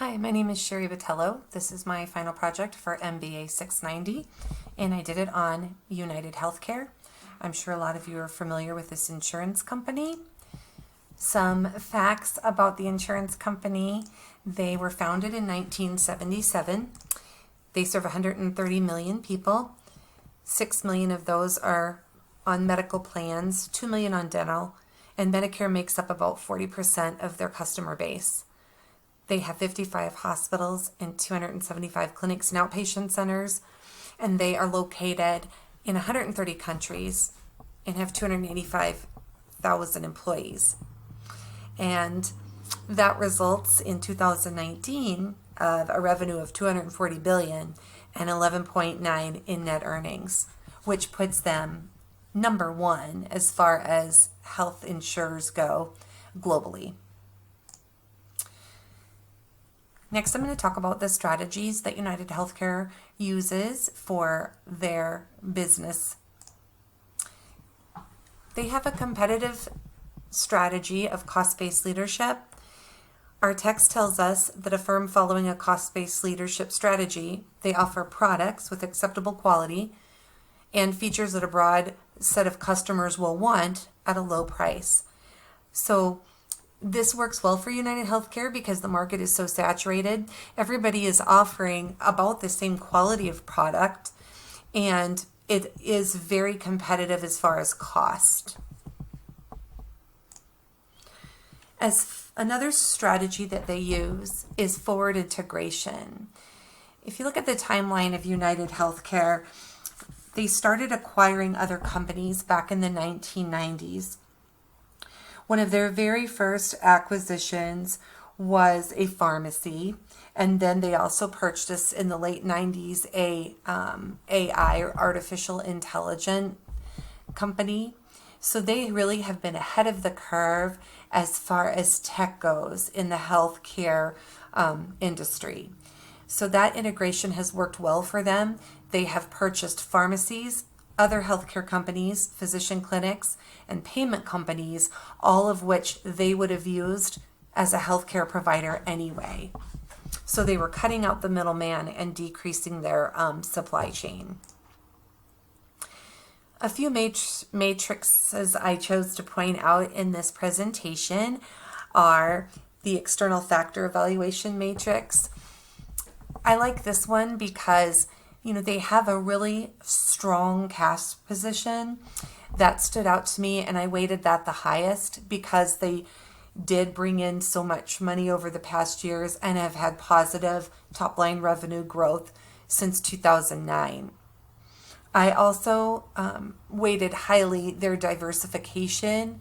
Hi, my name is Sherry Botello. This is my final project for MBA 690, and I did it on United Healthcare. I'm sure a lot of you are familiar with this insurance company. Some facts about the insurance company: they were founded in 1977. They serve 130 million people. 6 million of those are on medical plans, 2 million on dental, and Medicare makes up about 40% of their customer base. They have 55 hospitals and 275 clinics and outpatient centers, and they are located in 130 countries and have 285,000 employees. And that results in 2019 of a revenue of 240 billion and 11.9 in net earnings, which puts them number one as far as health insurers go globally. Next, I'm going to talk about the strategies that United Healthcare uses for their business. They have a competitive strategy of cost-based leadership. Our text tells us that a firm following a cost-based leadership strategy, they offer products with acceptable quality and features that a broad set of customers will want at a low price. So this works well for United Healthcare because the market is so saturated. Everybody is offering about the same quality of product, and it is very competitive as far as cost. As another strategy that they use is forward integration. If you look at the timeline of United Healthcare, they started acquiring other companies back in the 1990s. One of their very first acquisitions was a pharmacy, and then they also purchased in the late 90s a AI, or artificial intelligence company. So they really have been ahead of the curve as far as tech goes in the healthcare industry. So that integration has worked well for them. They have purchased pharmacies, other healthcare companies, physician clinics, and payment companies, all of which they would have used as a healthcare provider anyway. So they were cutting out the middleman and decreasing their supply chain. A few matrices I chose to point out in this presentation are the external factor evaluation matrix. I like this one because they have a really strong cash position. That stood out to me, and I weighted that the highest because they did bring in so much money over the past years and have had positive top-line revenue growth since 2009. I also weighted highly their diversification.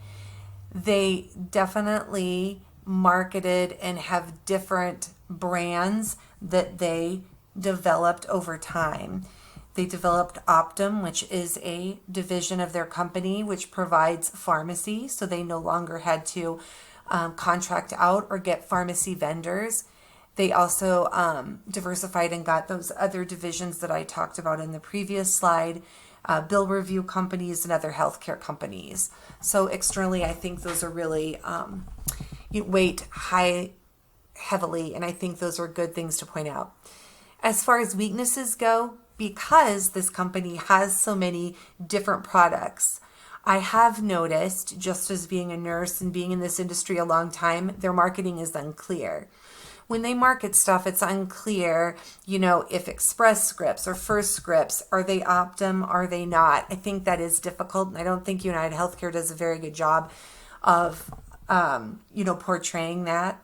They definitely marketed and have different brands that they developed over time. They developed Optum, which is a division of their company which provides pharmacy, so they no longer had to contract out or get pharmacy vendors. They also diversified and got those other divisions that I talked about in the previous slide, bill review companies and other healthcare companies. So externally, I think those are really weight heavily, and I think those are good things to point out. As far as weaknesses go, because this company has so many different products, I have noticed, just as being a nurse and being in this industry a long time, their marketing is unclear. When they market stuff, it's unclear, if Express Scripts or First Scripts, are they Optum, are they not? I think that is difficult, and I don't think United Healthcare does a very good job of, portraying that.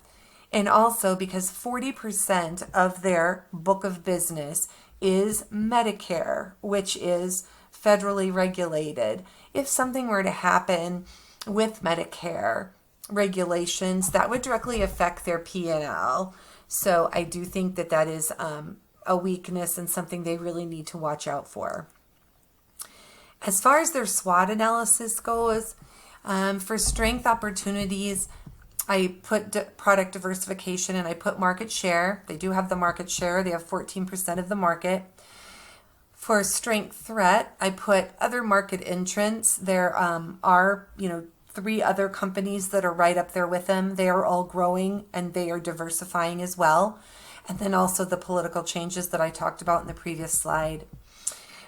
And also because 40% of their book of business is Medicare, which is federally regulated. If something were to happen with Medicare regulations, that would directly affect their P&L. So I do think that is a weakness and something they really need to watch out for. As far as their SWOT analysis goes, for strength opportunities, I put product diversification and I put market share. They do have the market share. They have 14% of the market. For strength threat, I put other market entrants. There are, three other companies that are right up there with them. They are all growing and they are diversifying as well. And then also the political changes that I talked about in the previous slide.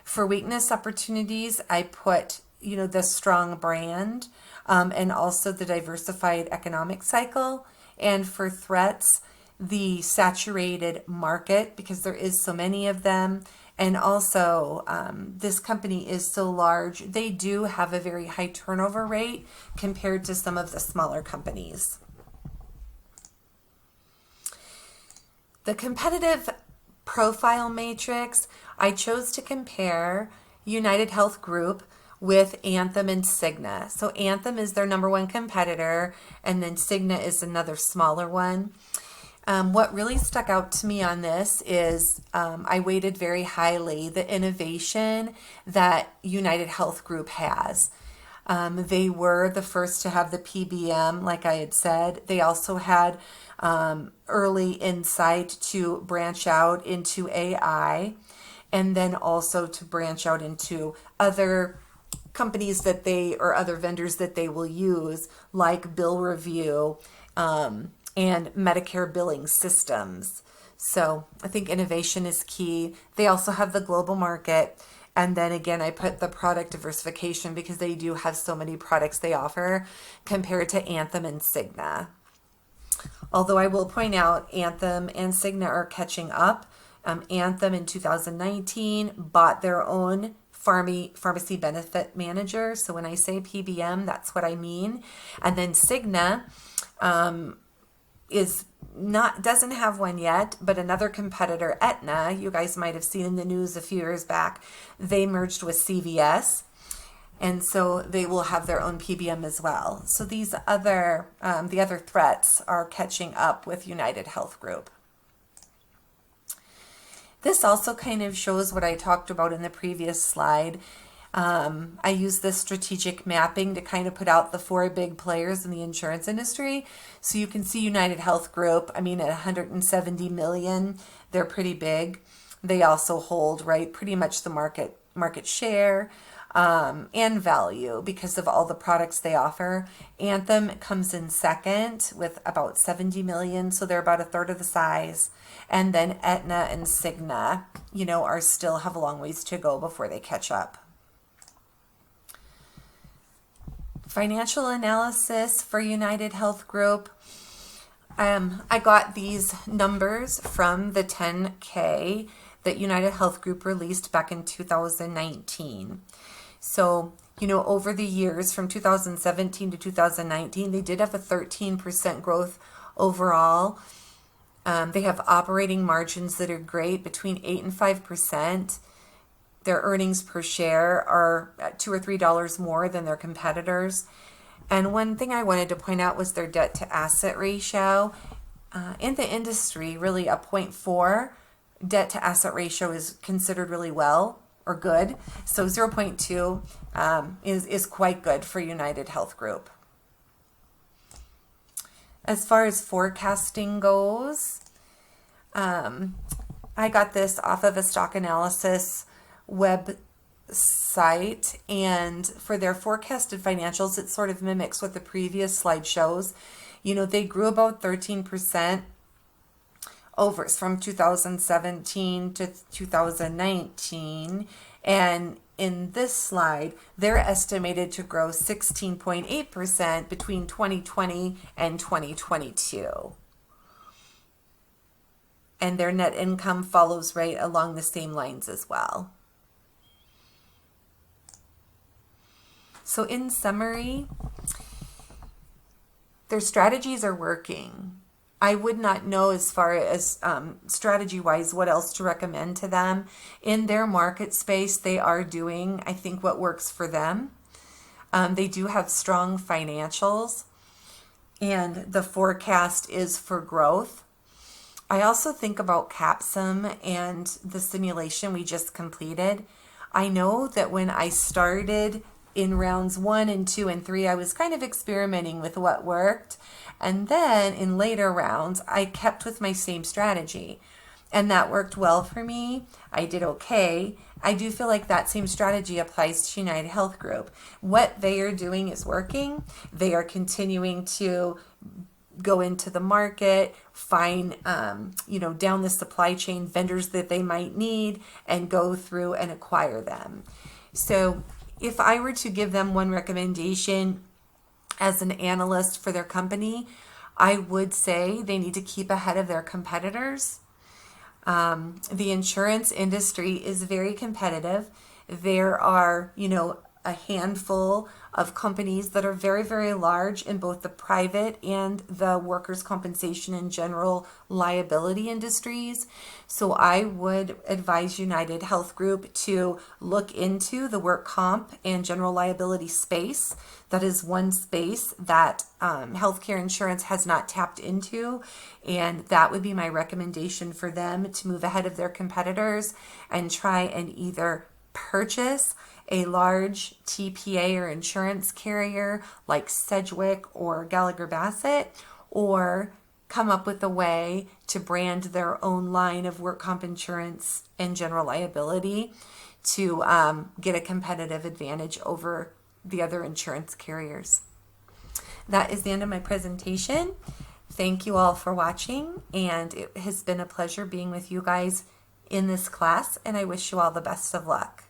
For weakness opportunities, I put, the strong brand and also the diversified economic cycle. And for threats, the saturated market, because there is so many of them. And also, this company is so large, they do have a very high turnover rate compared to some of the smaller companies. The competitive profile matrix, I chose to compare United Health Group with Anthem and Cigna. So Anthem is their number one competitor, and then Cigna is another smaller one. What really stuck out to me on this is I weighted very highly the innovation that United Health Group has. They were the first to have the PBM, like I had said. They also had early insight to branch out into AI, and then also to branch out into other companies that or other vendors that they will use, like Bill Review and Medicare billing systems. So I think innovation is key. They also have the global market. And then again, I put the product diversification because they do have so many products they offer compared to Anthem and Cigna. Although I will point out Anthem and Cigna are catching up. Anthem in 2019 bought their own pharmacy benefit manager. So when I say PBM, that's what I mean. And then Cigna doesn't have one yet, but another competitor, Aetna, you guys might have seen in the news a few years back, they merged with CVS. And so they will have their own PBM as well. So these the other threats are catching up with United Health Group. This also kind of shows what I talked about in the previous slide. I use this strategic mapping to kind of put out the four big players in the insurance industry. So you can see United Health Group, at 170 million, they're pretty big. They also hold, pretty much the market share and value because of all the products they offer. Anthem comes in second with about 70 million, so they're about a third of the size. And then Aetna and Cigna, still have a long ways to go before they catch up. Financial analysis for United Health Group. I got these numbers from the 10K that United Health Group released back in 2019. So, over the years from 2017 to 2019, they did have a 13% growth overall. They have operating margins that are great, between 8 and 5%. Their earnings per share are at $2 or $3 more than their competitors. And one thing I wanted to point out was their debt to asset ratio. In the industry, really a 0.4 debt to asset ratio is considered really well or good. So 0.2 is quite good for United Health Group. As far as forecasting goes, I got this off of a stock analysis website, and for their forecasted financials, it sort of mimics what the previous slide shows. They grew about 13% from 2017 to 2019, and in this slide, they're estimated to grow 16.8% between 2020 and 2022. And their net income follows right along the same lines as well. So in summary, their strategies are working. I would not know as far as strategy-wise what else to recommend to them. In their market space, they are doing, I think, what works for them. They do have strong financials, and the forecast is for growth. I also think about Capsum and the simulation we just completed. I know that when I started in rounds 1 and 2 and 3, I was kind of experimenting with what worked. And then in later rounds, I kept with my same strategy. and that worked well for me. I did okay. I do feel like that same strategy applies to United Health Group. What they are doing is working. They are continuing to go into the market, find, down the supply chain vendors that they might need and go through and acquire them. So if I were to give them one recommendation as an analyst for their company, I would say they need to keep ahead of their competitors. The insurance industry is very competitive. There are, a handful of companies that are very, very large in both the private and the workers' compensation and general liability industries. So I would advise United Health Group to look into the work comp and general liability space. That is one space that healthcare insurance has not tapped into, and that would be my recommendation for them to move ahead of their competitors and try and either purchase a large TPA or insurance carrier like Sedgwick or Gallagher Bassett, or come up with a way to brand their own line of work comp insurance and general liability to get a competitive advantage over the other insurance carriers. That is the end of my presentation. Thank you all for watching, and it has been a pleasure being with you guys in this class, and I wish you all the best of luck.